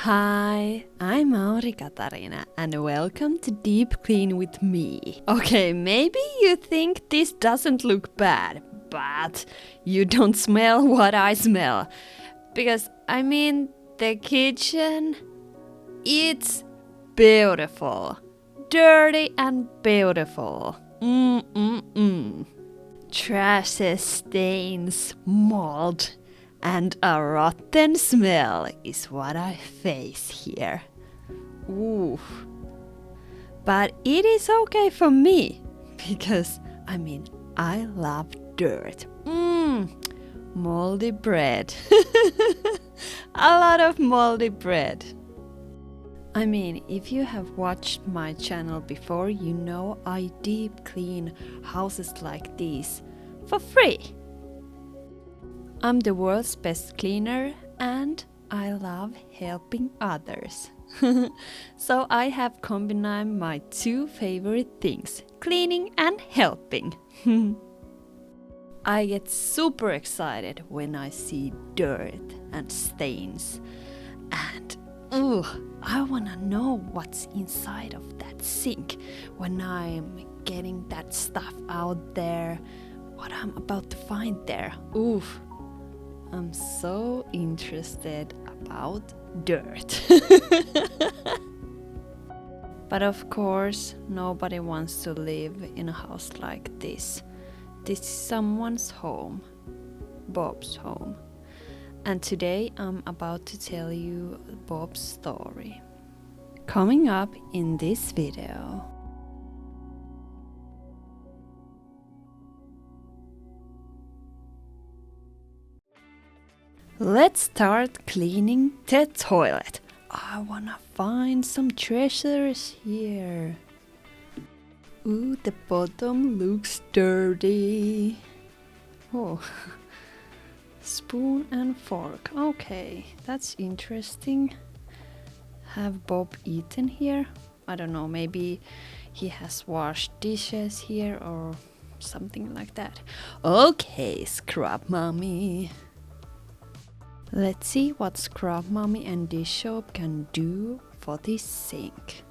Hi, I'm Aurikatariina and welcome to Deep Clean with me. Okay, maybe you think this doesn't look bad, but you don't smell what I smell. Because, the kitchen, it's beautiful. Dirty and beautiful. Trashes, stains, mold, and a rotten smell is what I face here. Ooh. But it is okay for me, because I love dirt. Moldy bread. A lot of moldy bread. If you have watched my channel before, you know I deep clean houses like these for free. I'm the world's best cleaner and I love helping others. So I have combined my two favorite things, cleaning and helping. I get super excited when I see dirt and stains. And I wanna know what's inside of that sink when I'm getting that stuff out there, what I'm about to find there. I'm so interested about dirt. But of course, nobody wants to live in a house like this. This is someone's home, Bob's home. And today I'm about to tell you Bob's story. Coming up in this video. Let's start cleaning the toilet. I wanna find some treasures here. The bottom looks dirty. Spoon and fork. Okay, that's interesting. Have Bob eaten here? I don't know, maybe he has washed dishes here or something like that. Okay, Scrub Mommy. Let's see what Scrub Mommy and Dish Soap can do for this sink.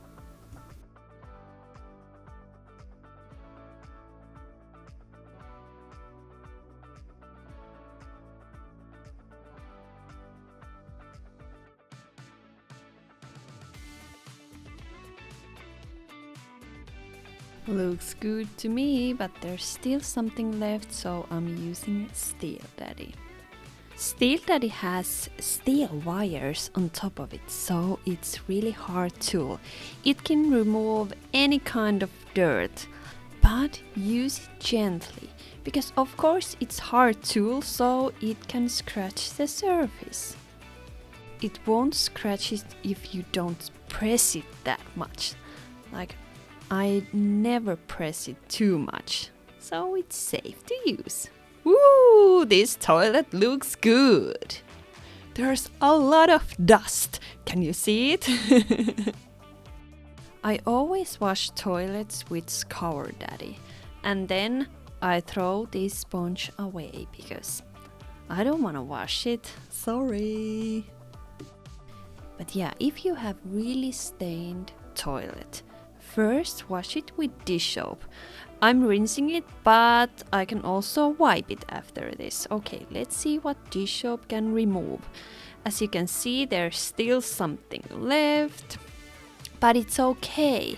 Looks good to me, but there's still something left, so I'm using Steel Daddy. Steel Daddy has steel wires on top of it, so it's really hard tool. It can remove any kind of dirt, but use it gently, because of course it's hard tool, so it can scratch the surface. It won't scratch it if you don't press it that much. I never press it too much, so it's safe to use. Woo! This toilet looks good. There's a lot of dust. Can you see it? I always wash toilets with Scour Daddy, and then I throw this sponge away because I don't want to wash it. Sorry. But yeah, if you have really stained toilet, first wash it with dish soap. I'm rinsing it, but I can also wipe it after this. Okay, let's see what dish soap can remove. As you can see, there's still something left, but it's okay.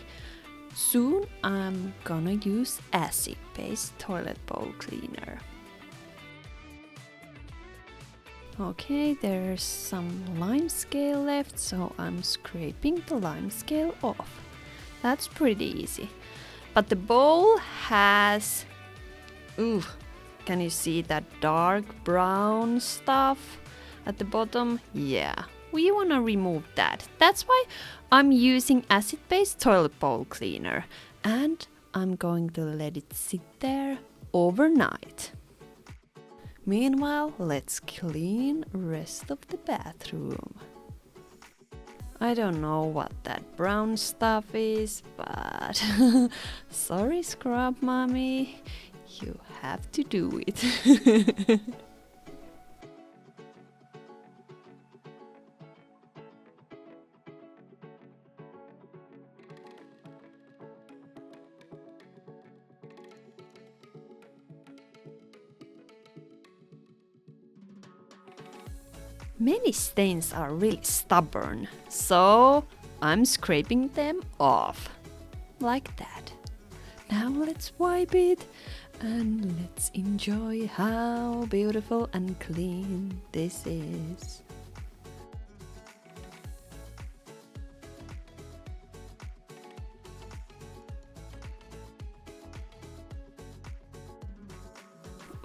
Soon I'm gonna use acid-based toilet bowl cleaner. Okay, there's some lime scale left, so I'm scraping the lime scale off. That's pretty easy. But the bowl has... can you see that dark brown stuff at the bottom? Yeah, we want to remove that. That's why I'm using acid-based toilet bowl cleaner. And I'm going to let it sit there overnight. Meanwhile, let's clean rest of the bathroom. I don't know what that brown stuff is, but sorry, Scrub Mommy, you have to do it. Many stains are really stubborn, so I'm scraping them off. Like that. Now let's wipe it and let's enjoy how beautiful and clean this is.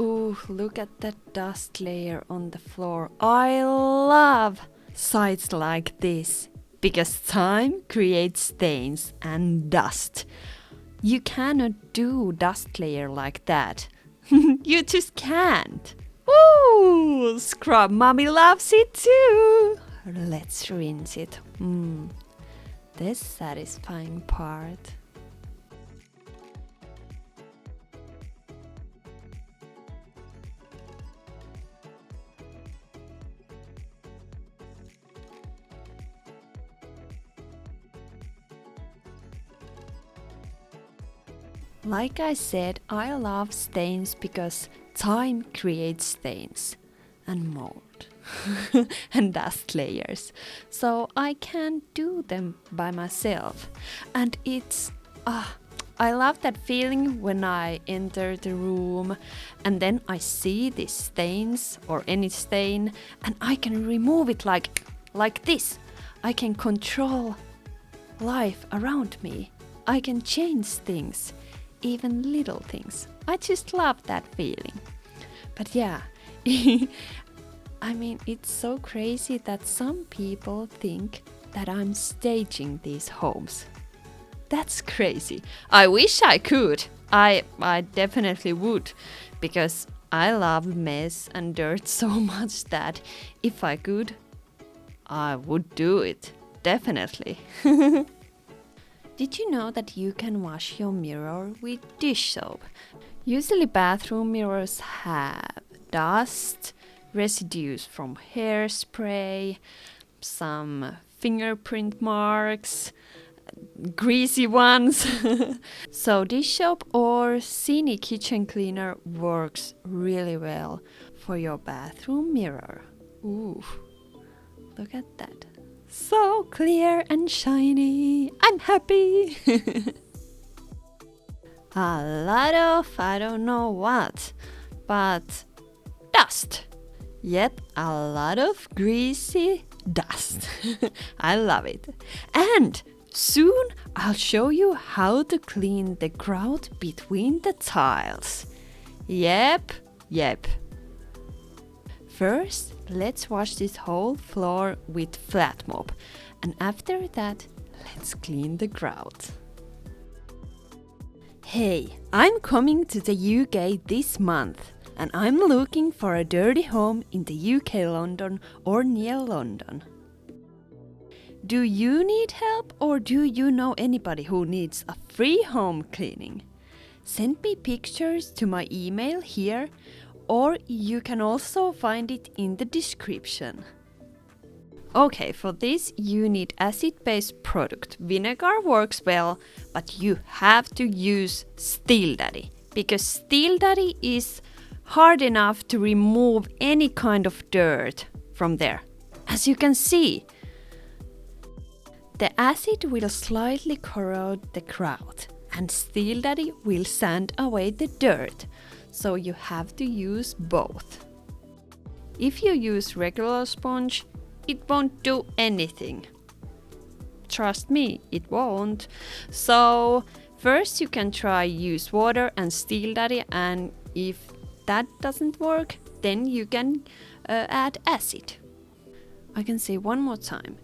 Ooh, look at that dust layer on the floor. I love sites like this because time creates stains and dust. You cannot do dust layer like that. You just can't. Ooh, scrub mommy loves it too. Let's rinse it. This satisfying part. Like I said, I love stains because time creates stains and mold and dust layers. So I can't do them by myself. And I love that feeling when I enter the room and then I see these stains or any stain and I can remove it like this. I can control life around me. I can change things. Even little things. I just love that feeling. But yeah, I mean, it's so crazy that some people think that I'm staging these homes. That's crazy. I wish I could. I definitely would, because I love mess and dirt so much that if I could, I would do it. Definitely. Did you know that you can wash your mirror with dish soap? Usually bathroom mirrors have dust, residues from hairspray, some fingerprint marks, greasy ones. So dish soap or Sini kitchen cleaner works really well for your bathroom mirror. Ooh, look at that. So clear and shiny. I'm happy. A lot of I don't know what, but dust. Yet a lot of greasy dust. I love it. And soon I'll show you how to clean the grout between the tiles. Yep. First, let's wash this whole floor with flat mop, and after that, let's clean the grout. Hey, I'm coming to the UK this month, and I'm looking for a dirty home in the UK London or near London. Do you need help or do you know anybody who needs a free home cleaning? Send me pictures to my email here, or you can also find it in the description. Okay, for this you need acid-based product. Vinegar works well, but you have to use Steel Daddy, because Steel Daddy is hard enough to remove any kind of dirt from there. As you can see, the acid will slightly corrode the grout, and Steel Daddy will sand away the dirt. So you have to use both. If you use regular sponge, it won't do anything. Trust me, it won't. So first you can try use water and Steel Daddy, and if that doesn't work, then you can add acid. I can say one more time.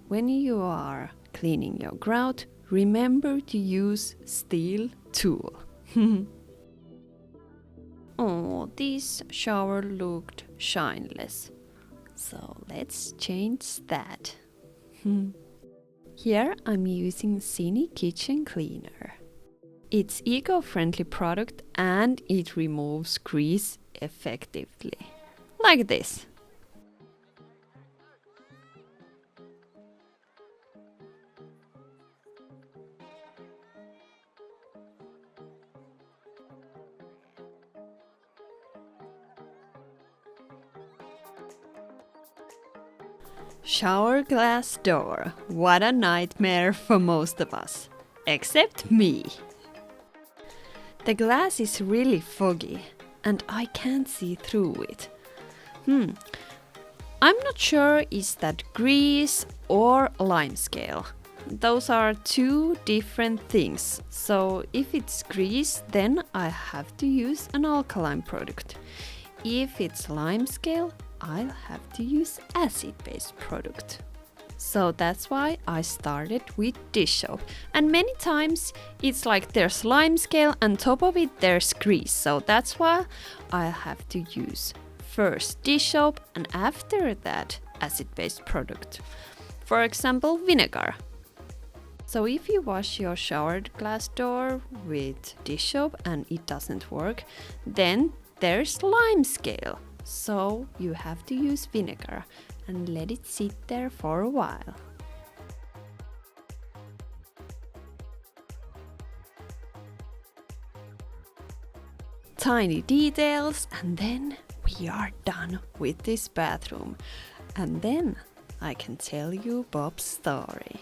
When you are cleaning your grout, remember to use steel tool. Oh, this shower looked shineless. So let's change that. Here I'm using Sini kitchen cleaner. It's eco-friendly product and it removes grease effectively. Like this. Shower glass door. What a nightmare for most of us. Except me. The glass is really foggy and I can't see through it. I'm not sure is that grease or limescale. Those are two different things. So if it's grease, then I have to use an alkaline product. If it's limescale, I'll have to use acid-based product. So that's why I started with dish soap. And many times it's like there's limescale and top of it there's grease. So that's why I'll have to use first dish soap and after that acid-based product. For example, vinegar. So if you wash your shower glass door with dish soap and it doesn't work, then there's limescale. So you have to use vinegar and let it sit there for a while. Tiny details and then we are done with this bathroom. And then I can tell you Bob's story.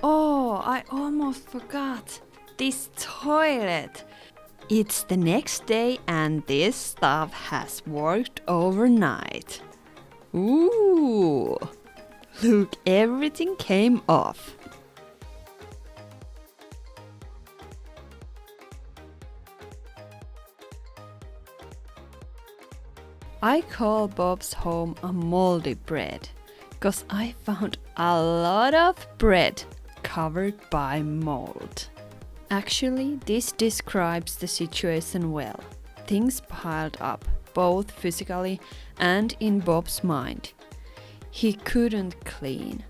Oh, I almost forgot. This toilet. It's the next day and this stuff has worked overnight. Ooh! Look, everything came off. I call Bob's home a moldy bread, 'cause I found a lot of bread covered by mold. Actually, this describes the situation well. Things piled up, both physically and in Bob's mind. He couldn't clean,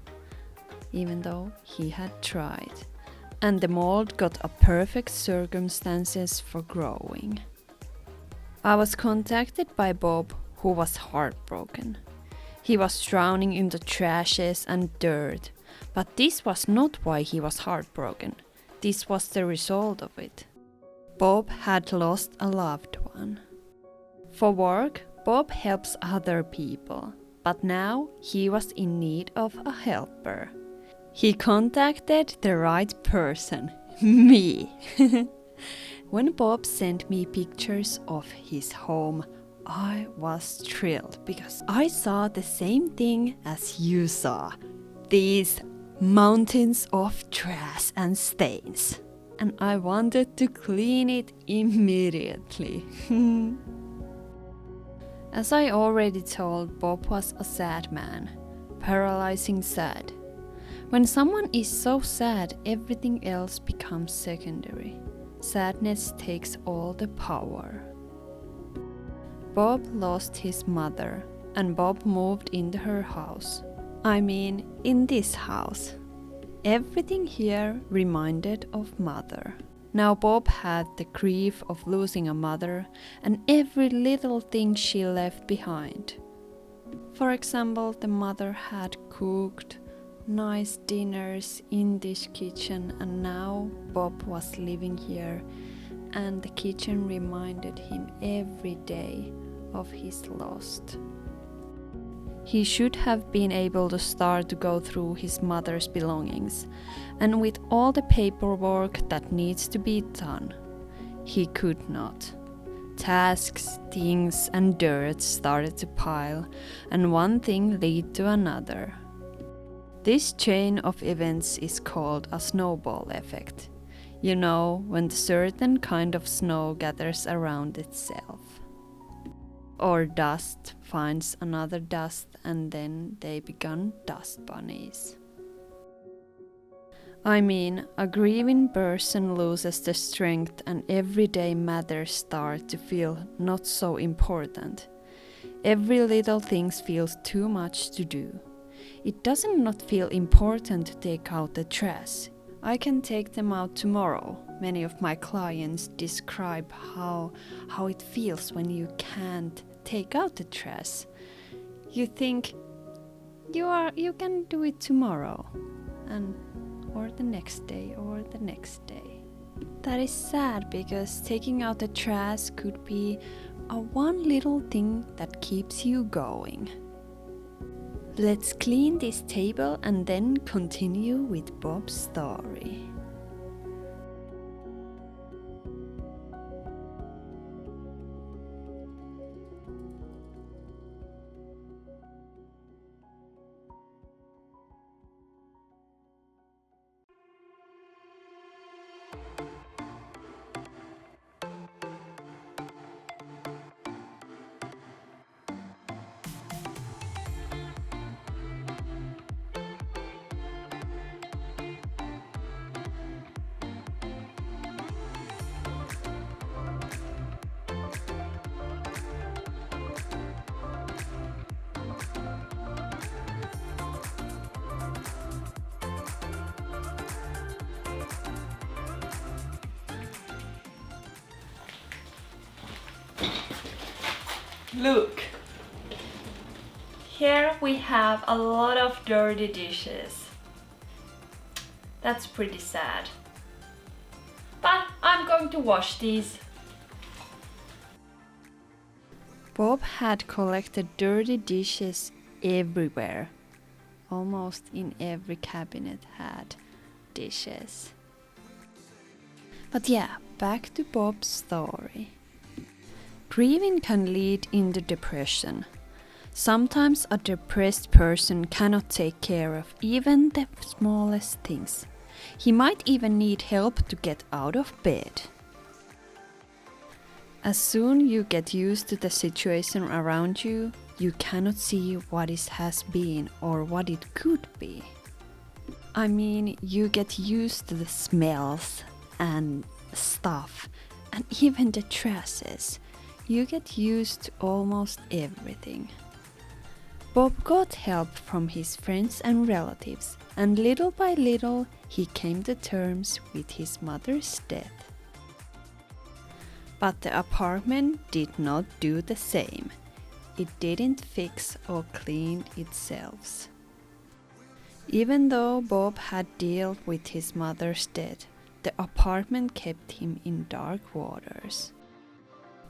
even though he had tried. And the mold got a perfect circumstances for growing. I was contacted by Bob, who was heartbroken. He was drowning in the trashes and dirt, but this was not why he was heartbroken. This was the result of it. Bob had lost a loved one. For work, Bob helps other people, but now he was in need of a helper. He contacted the right person, me. When Bob sent me pictures of his home, I was thrilled because I saw the same thing as you saw. These mountains of trash and stains. And I wanted to clean it immediately. As I already told, Bob was a sad man, paralyzing sad. When someone is so sad, everything else becomes secondary. Sadness takes all the power. Bob lost his mother, and Bob moved into her house. I mean, in this house. Everything here reminded of mother. Now Bob had the grief of losing a mother and every little thing she left behind. For example, the mother had cooked nice dinners in this kitchen and now Bob was living here and the kitchen reminded him every day of his lost. He should have been able to start to go through his mother's belongings, and with all the paperwork that needs to be done, he could not. Tasks, things and dirt started to pile, and one thing led to another. This chain of events is called a snowball effect. You know, when a certain kind of snow gathers around itself. Or dust finds another dust and then they become dust bunnies. I mean, a grieving person loses the strength and everyday matters start to feel not so important. Every little thing feels too much to do. It doesn't not feel important to take out the trash. I can take them out tomorrow. Many of my clients describe how it feels when you can't take out the trash. You think you can do it tomorrow or the next day or the next day. That is sad because taking out the trash could be a one little thing that keeps you going. Let's clean this table and then continue with Bob's story. Look! Here we have a lot of dirty dishes. That's pretty sad. But I'm going to wash these. Bob had collected dirty dishes everywhere. Almost in every cabinet had dishes. But yeah, back to Bob's story. Grieving can lead into depression. Sometimes a depressed person cannot take care of even the smallest things. He might even need help to get out of bed. As soon you get used to the situation around you, you cannot see what it has been or what it could be. I mean, you get used to the smells and stuff and even the trashes. You get used to almost everything. Bob got help from his friends and relatives, and little by little he came to terms with his mother's death. But the apartment did not do the same. It didn't fix or clean itself. Even though Bob had dealt with his mother's death, the apartment kept him in dark waters.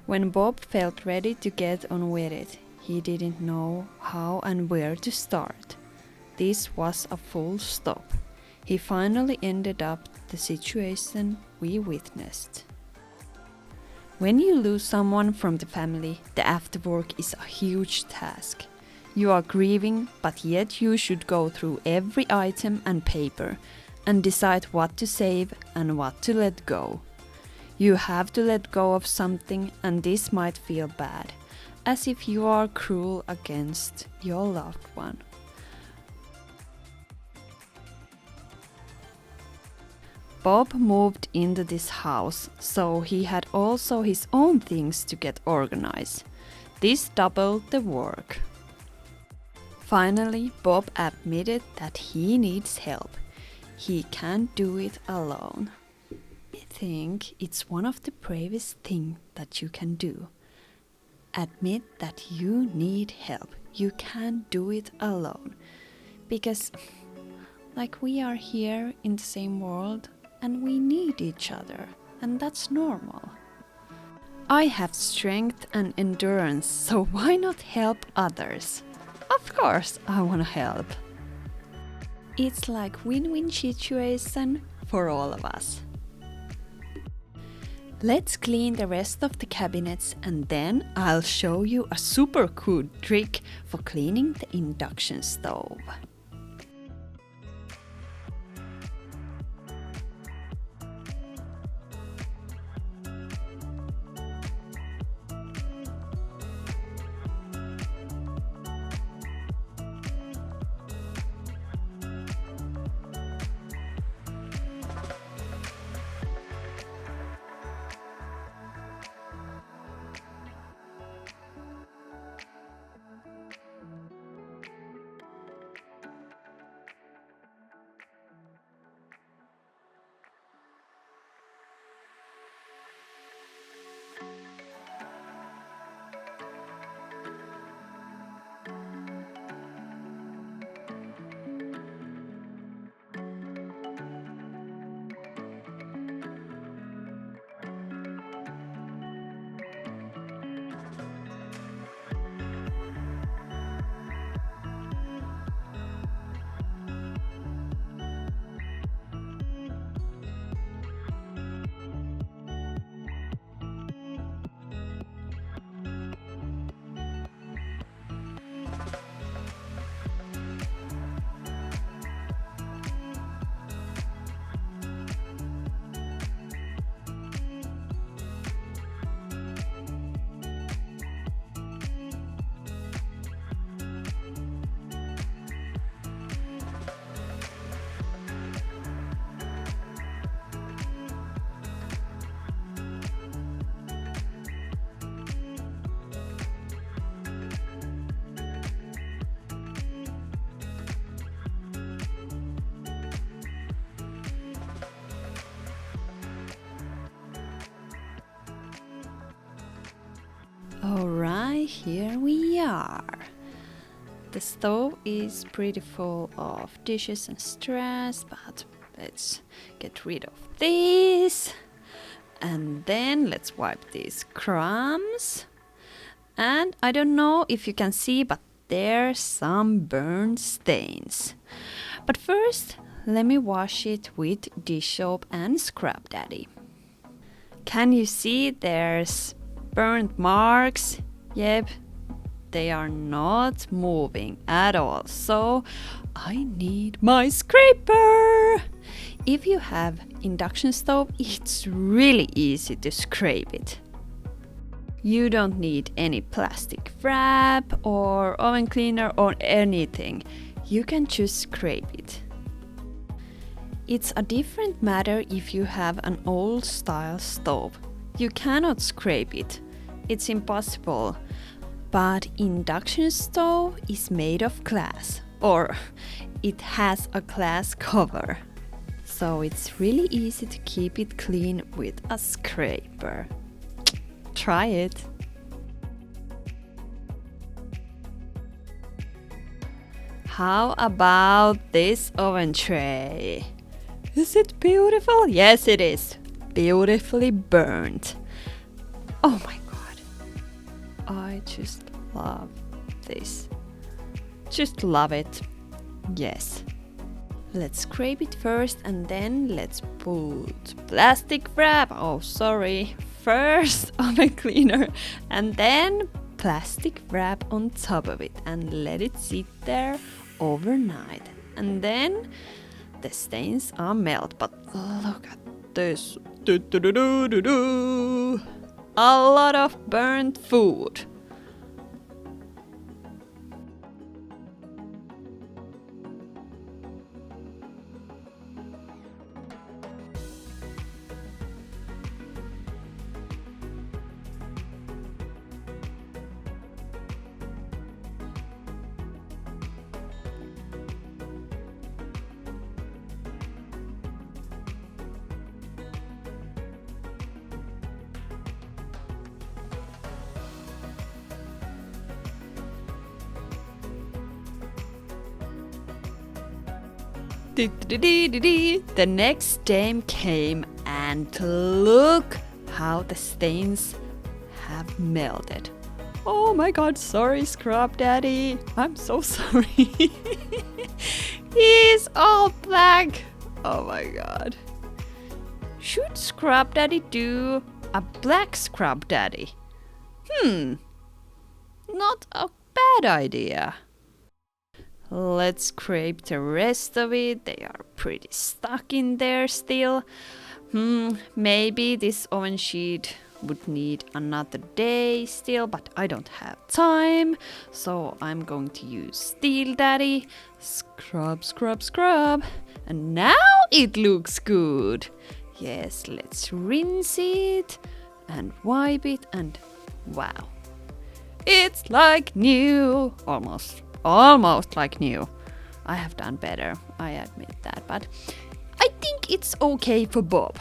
When Bob felt ready to get on with it, he didn't know how and where to start. This was a full stop. He finally ended up the situation we witnessed. When you lose someone from the family, the afterwork is a huge task. You are grieving, but yet you should go through every item and paper and decide what to save and what to let go. You have to let go of something, and this might feel bad, as if you are cruel against your loved one. Bob moved into this house, so he had also his own things to get organized. This doubled the work. Finally, Bob admitted that he needs help. He can't do it alone. I think it's one of the bravest things that you can do. Admit that you need help. You can't do it alone. Because, we are here in the same world and we need each other, and that's normal. I have strength and endurance, so why not help others? Of course, I want to help. It's like win-win situation for all of us. Let's clean the rest of the cabinets and then I'll show you a super cool trick for cleaning the induction stove. Alright, here we are. The stove is pretty full of dishes and straws, but let's get rid of this. And then let's wipe these crumbs. And I don't know if you can see, but there's some burnt stains. But first, let me wash it with dish soap and Scrub Daddy. Can you see there's burnt marks? Yep, they are not moving at all, so I need my scraper. If you have induction stove, it's really easy to scrape it. You don't need any plastic wrap or oven cleaner or anything. You can just scrape it. It's a different matter if you have an old style stove. You cannot scrape it. It's impossible. But induction stove is made of glass, or it has a glass cover. So it's really easy to keep it clean with a scraper. Try it. How about this oven tray? Is it beautiful? Yes, it is. Beautifully burnt. Oh my god. I just love this. Just love it. Yes. Let's scrape it first and then let's put plastic wrap. Oh, sorry. First oven cleaner and then plastic wrap on top of it and let it sit there overnight. And then the stains are melted. But look at this. A lot of burnt food. The next day came and look how the stains have melted. Oh my god, sorry Scrub Daddy. I'm so sorry. He's all black. Oh my god. Should Scrub Daddy do a black Scrub Daddy? Not a bad idea. Let's scrape the rest of it. They are pretty stuck in there still. Maybe this oven sheet would need another day still, but I don't have time. So I'm going to use Steel Daddy. Scrub, scrub, scrub. And now it looks good. Yes, let's rinse it and wipe it and wow. It's like new. Almost like new. I have done better, I admit that, but I think it's okay for Bob.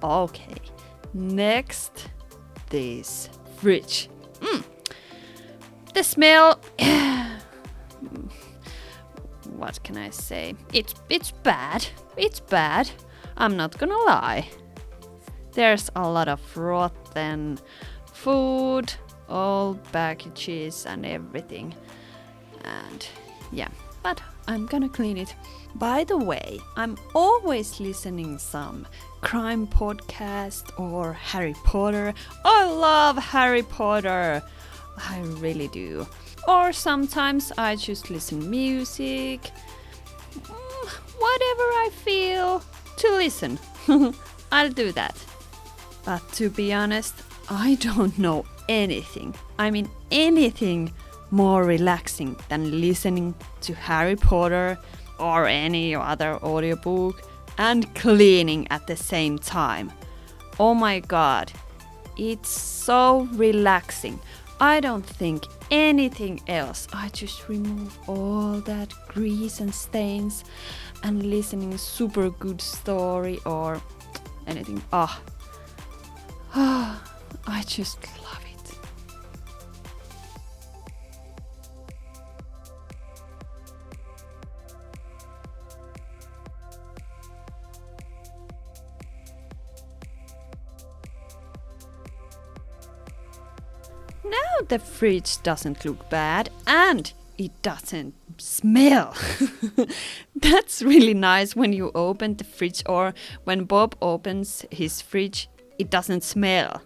Okay, next, this fridge. The smell. what can I say? It's bad. It's bad. I'm not gonna lie. There's a lot of rotten food, old packages and everything. And yeah, but I'm gonna clean it. By the way, I'm always listening some crime podcast or Harry Potter. I love Harry Potter. I really do. Or sometimes I just listen music. Whatever I feel to listen. I'll do that. But to be honest, I don't know anything. I mean anything more relaxing than listening to Harry Potter or any other audiobook and cleaning at the same time. Oh my god, it's so relaxing. I don't think anything else. I just remove all that grease and stains and listening super good story or anything. I just love it. Now the fridge doesn't look bad and it doesn't smell. That's really nice when you open the fridge or when Bob opens his fridge, it doesn't smell.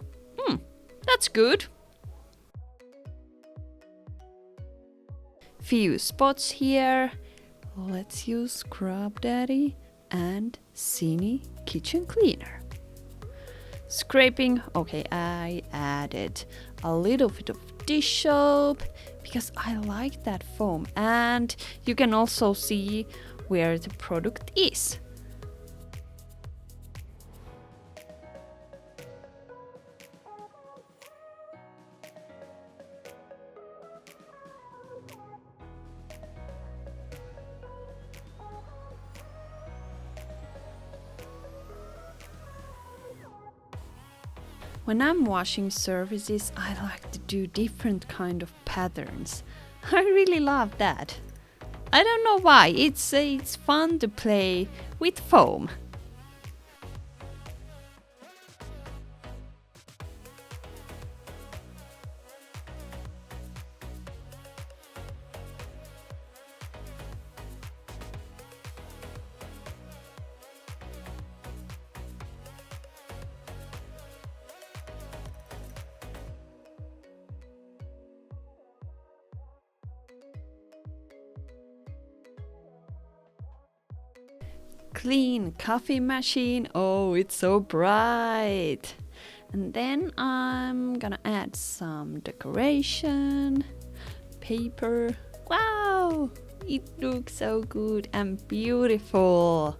That's good. Few spots here. Let's use Scrub Daddy and Sini kitchen cleaner. Scraping, okay, I added a little bit of dish soap because I like that foam and you can also see where the product is. When I'm washing surfaces, I like to do different kind of patterns. I really love that. I don't know why, it's fun to play with foam. Clean coffee machine. Oh, it's so bright. And then I'm gonna add some decoration, paper. Wow, it looks so good and beautiful.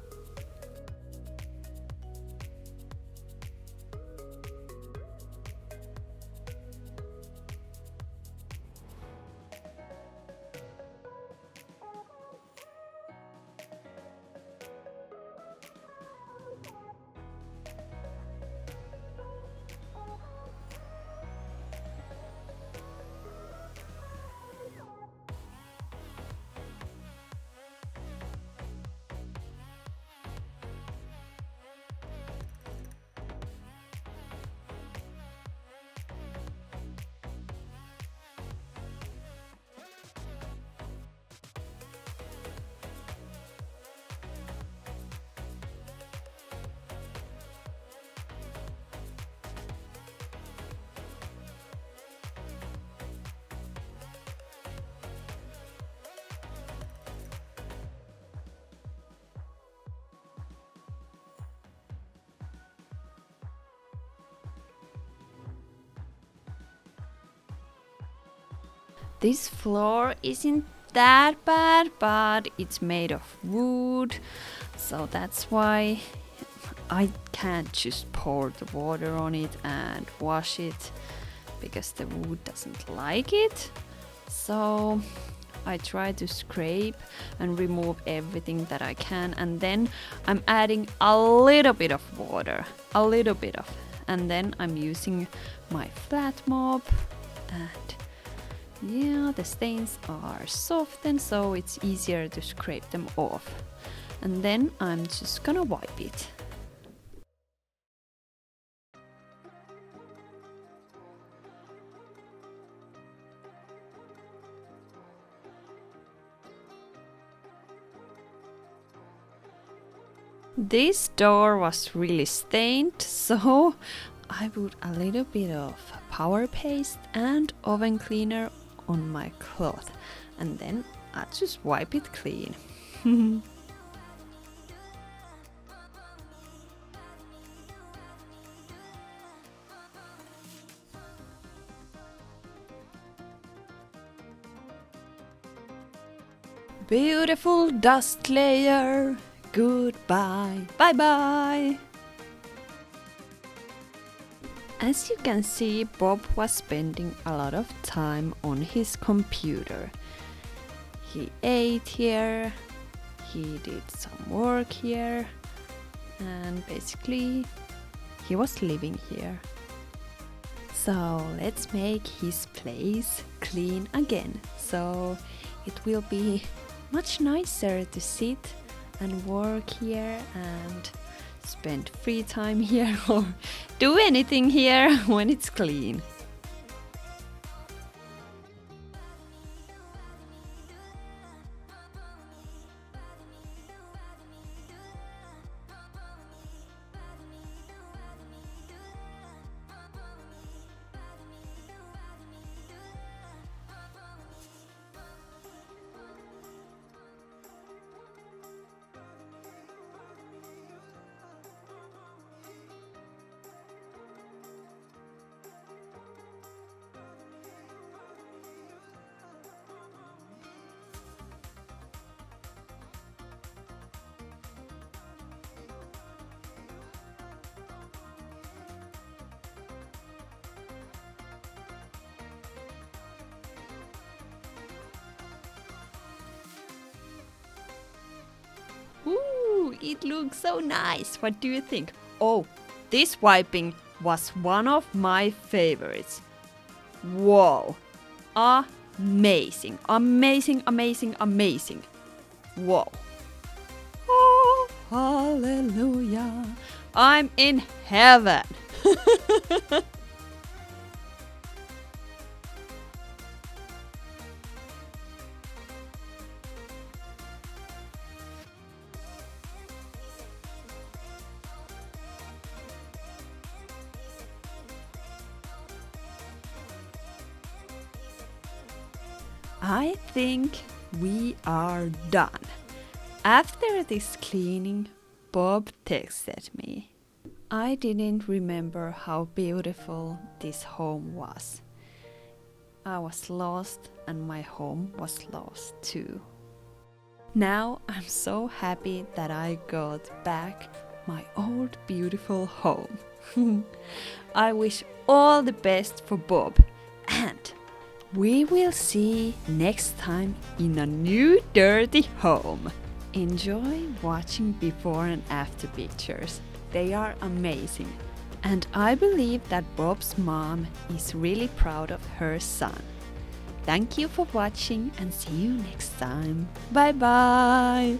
This floor isn't that bad, but it's made of wood, so that's why I can't just pour the water on it and wash it because the wood doesn't like it. So I try to scrape and remove everything that I can, and then I'm adding a little bit of water, and then I'm using my flat mop and Yeah, the stains are softened, so it's easier to scrape them off. And then I'm just gonna wipe it. This door was really stained, so I put a little bit of power paste and oven cleaner on my cloth, and then I just wipe it clean. Beautiful dust layer. Goodbye. Bye bye. As you can see, Bob was spending a lot of time on his computer. He ate here, he did some work here, and basically he was living here. So let's make his place clean again, so it will be much nicer to sit and work here and spend free time here or do anything here when it's clean. Ooh, it looks so nice. What do you think? Oh, this wiping was one of my favorites. Whoa. Amazing, amazing, amazing, amazing. Whoa. Oh, hallelujah. I'm in heaven. I think we are done. After this cleaning, Bob texted me. I didn't remember how beautiful this home was. I was lost and my home was lost too. Now I'm so happy that I got back my old beautiful home. I wish all the best for Bob, and we will see next time in a new dirty home. Enjoy watching before and after pictures. They are amazing. And I believe that Bob's mom is really proud of her son. Thank you for watching and see you next time. Bye bye!